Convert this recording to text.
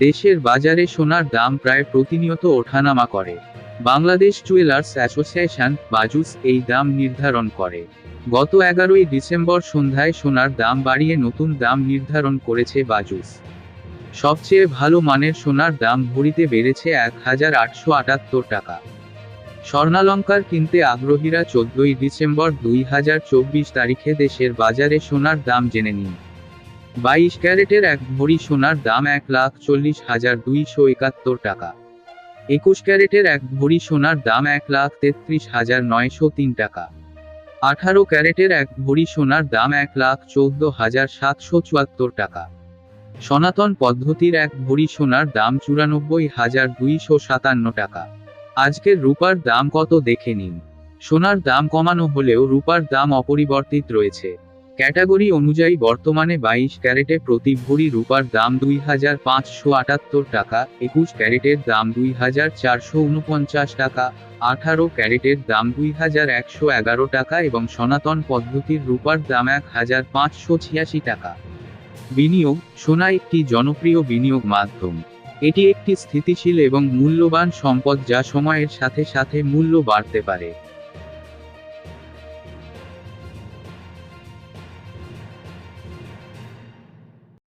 দেশের বাজারে সোনার দাম প্রায় প্রতিনিয়ত ওঠানামা করে। বাংলাদেশ জুয়েলার্স অ্যাসোসিয়েশন বাজুস এই দাম নির্ধারণ করে। গত 11ই ডিসেম্বর সন্ধ্যায় সোনার দাম বাড়িয়ে নতুন দাম নির্ধারণ করেছে বাজুস। সবচেয়ে ভালো মানের সোনার দাম ভরিতে বেড়েছে 1878 টাকা। স্বর্ণালংকার কিনতে আগ্রহীরা 14ই ডিসেম্বর 2024 তারিখে দেশের বাজারে সোনার দাম জেনে নিন। 22 ক্যারেটের এক ভরি সোনার দাম 1,40,271 টাকা। 21 ক্যারেটের এক ভরি সোনার দাম 1,33,903 টাকা। 18 ক্যারেটের এক ভরি সোনার দাম 1,14,774 টাকা। সনাতন পদ্ধতির এক ভরি সোনার দাম 94,257 টাকা। আজকের রূপার দাম কত দেখে নিন। সোনার দাম কমানো হলেও রূপার দাম অপরিবর্তিত রয়েছে। ক্যাটাগরি অনুযায়ী বর্তমানে 22 ক্যারেটে প্রতি ভরি রূপার দাম 2,578 টাকা, 21 ক্যারেটের দাম 2,449 টাকা, 18 ক্যারেটের দাম 2,111 টাকা এবং সনাতন পদ্ধতির রূপার দাম 1,586 টাকা। বিনিয়োগ: সোনা একটি জনপ্রিয় বিনিয়োগ মাধ্যম। এটি একটি স্থিতিশীল এবং মূল্যবান সম্পদ যা সময়ের সাথে সাথে মূল্য বাড়তে পারে।